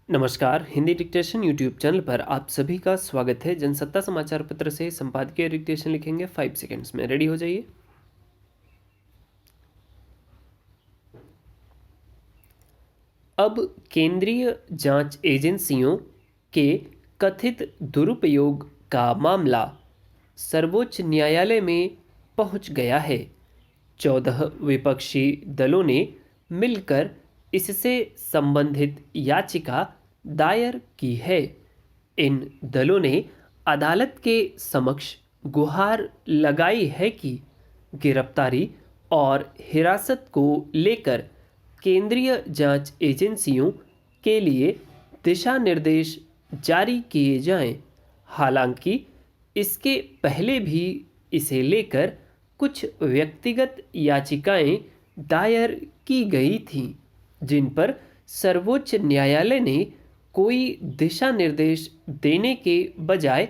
नमस्कार। Hindi dictation YouTube channel पर आप सभी का स्वागत है। जनसत्ता समाचार पत्र से संपादकीय डिक्टेशन लिखेंगे 5 सेकंड्स में। रेडी हो जाइए। अब केंद्रीय जांच एजेंसियों के कथित दुरुपयोग का मामला सर्वोच्च न्यायालय में पहुंच गया है। 14 विपक्षी दलों ने मिलकर इससे संबंधित याचिका दायर की है। इन दलों ने अदालत के समक्ष गुहार लगाई है कि गिरफ्तारी और हिरासत को लेकर केंद्रीय जांच एजेंसियों के लिए दिशा निर्देश जारी किए जाएं। हालांकि इसके पहले भी इसे लेकर कुछ व्यक्तिगत याचिकाएं दायर की गई थीं, जिन पर सर्वोच्च न्यायालय ने कोई दिशा निर्देश देने के बजाय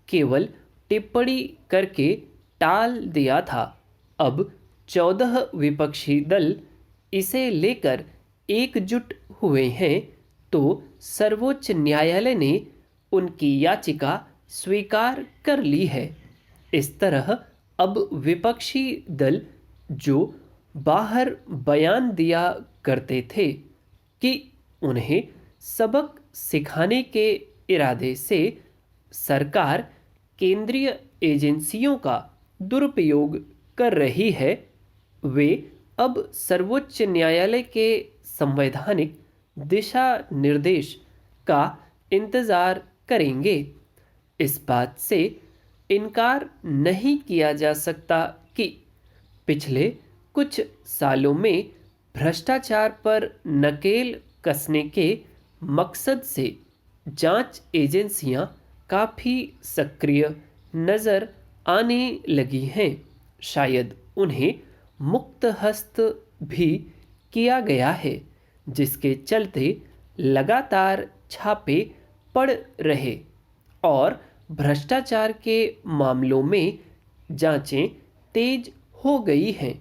केवल टिप्पणी करके टाल दिया था। अब 14 विपक्षी दल इसे लेकर एकजुट हुए हैं, तो सर्वोच्च न्यायालय ने उनकी याचिका स्वीकार कर ली है। इस तरह अब विपक्षी दल जो बाहर बयान दिया करते थे कि उन्हें सबक सिखाने के इरादे से सरकार केंद्रीय एजेंसियों का दुरुपयोग कर रही है, वे अब सर्वोच्च न्यायालय के संवैधानिक दिशा निर्देश का इंतज़ार करेंगे। इस बात से इनकार नहीं किया जा सकता कि पिछले कुछ सालों में भ्रष्टाचार पर नकेल कसने के मकसद से जांच एजेंसियां काफ़ी सक्रिय नज़र आने लगी हैं। शायद उन्हें मुक्त हस्त भी किया गया है, जिसके चलते लगातार छापे पड़ रहे और भ्रष्टाचार के मामलों में जांचें तेज हो गई हैं।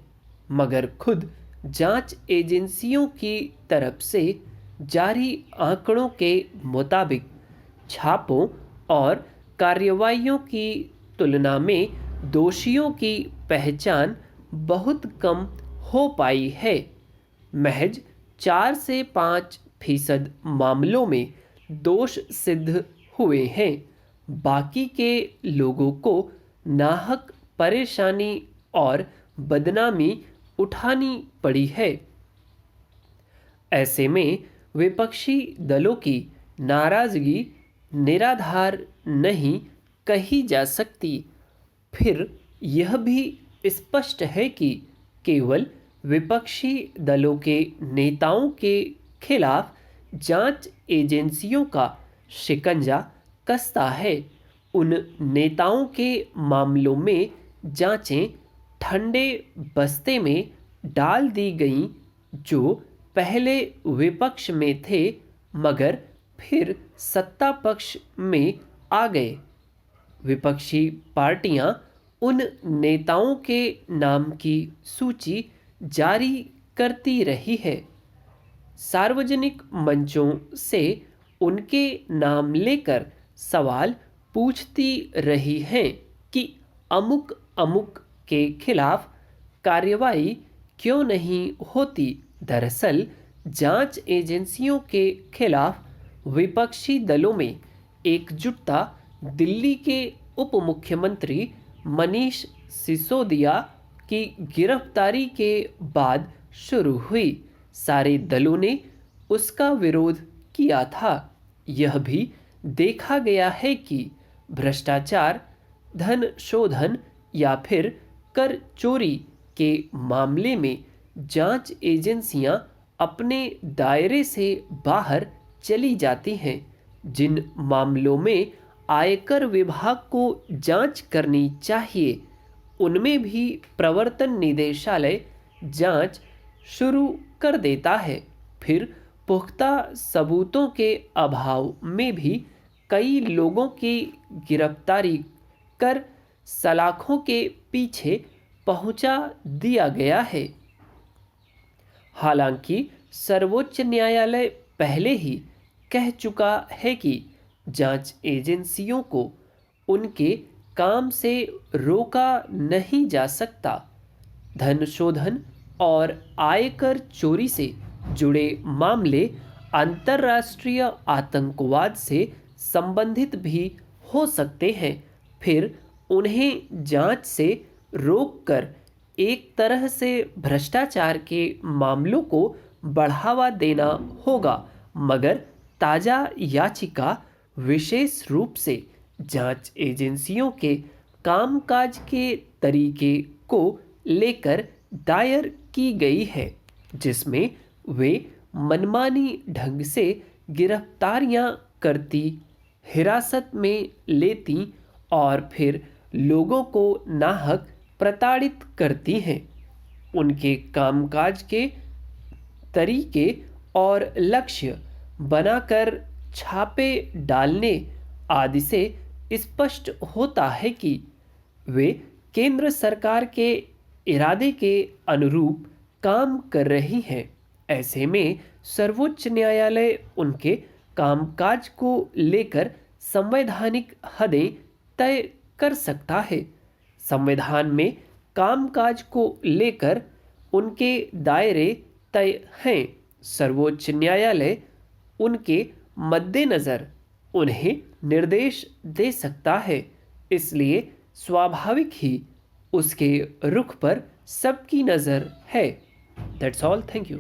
मगर खुद जांच एजेंसियों की तरफ से जारी आंकड़ों के मुताबिक छापों और कार्रवाइयों की तुलना में दोषियों की पहचान बहुत कम हो पाई है। महज 4 से 5% मामलों में दोष सिद्ध हुए हैं। बाकी के लोगों को नाहक परेशानी और बदनामी उठानी पड़ी है। ऐसे में विपक्षी दलों की नाराजगी निराधार नहीं कही जा सकती। फिर यह भी स्पष्ट है कि केवल विपक्षी दलों के नेताओं के खिलाफ जांच एजेंसियों का शिकंजा कसता है। उन नेताओं के मामलों में जांचें ठंडे बस्ते में डाल दी गईं जो पहले विपक्ष में थे मगर फिर सत्ता पक्ष में आ गए। विपक्षी पार्टियां उन नेताओं के नाम की सूची जारी करती रही है। सार्वजनिक मंचों से उनके नाम लेकर सवाल पूछती रही हैं कि अमुक अमुक के खिलाफ कार्रवाई क्यों नहीं होती। दरअसल जांच एजेंसियों के खिलाफ विपक्षी दलों में एकजुटता दिल्ली के उप मुख्यमंत्री मनीष सिसोदिया की गिरफ्तारी के बाद शुरू हुई। सारे दलों ने उसका विरोध किया था। यह भी देखा गया है कि भ्रष्टाचार, धन शोधन या फिर कर चोरी के मामले में जांच एजेंसियां अपने दायरे से बाहर चली जाती हैं। जिन मामलों में आयकर विभाग को जांच करनी चाहिए, उनमें भी प्रवर्तन निदेशालय जांच शुरू कर देता है। फिर पुख्ता सबूतों के अभाव में भी कई लोगों की गिरफ्तारी कर सलाखों के पीछे पहुंचा दिया गया है। हालांकि सर्वोच्च न्यायालय पहले ही कह चुका है कि जांच एजेंसियों को उनके काम से रोका नहीं जा सकता। धन शोधन और आयकर चोरी से जुड़े मामले अंतर्राष्ट्रीय आतंकवाद से संबंधित भी हो सकते हैं। फिर उन्हें जांच से रोककर एक तरह से भ्रष्टाचार के मामलों को बढ़ावा देना होगा, मगर ताज़ा याचिका विशेष रूप से जांच एजेंसियों के कामकाज के तरीके को लेकर दायर की गई है, जिसमें वे मनमानी ढंग से गिरफ्तारियां करती, हिरासत में लेती और फिर लोगों को नाहक प्रताड़ित करती हैं। उनके कामकाज के तरीके और लक्ष्य बनाकर छापे डालने आदि से स्पष्ट होता है कि वे केंद्र सरकार के इरादे के अनुरूप काम कर रही हैं। ऐसे में सर्वोच्च न्यायालय उनके कामकाज को लेकर संवैधानिक हदें तय कर सकता है। संविधान में कामकाज को लेकर उनके दायरे तय हैं। सर्वोच्च न्यायालय उनके मद्देनज़र उन्हें निर्देश दे सकता है, इसलिए स्वाभाविक ही उसके रुख पर सबकी नज़र है। That's all, thank you.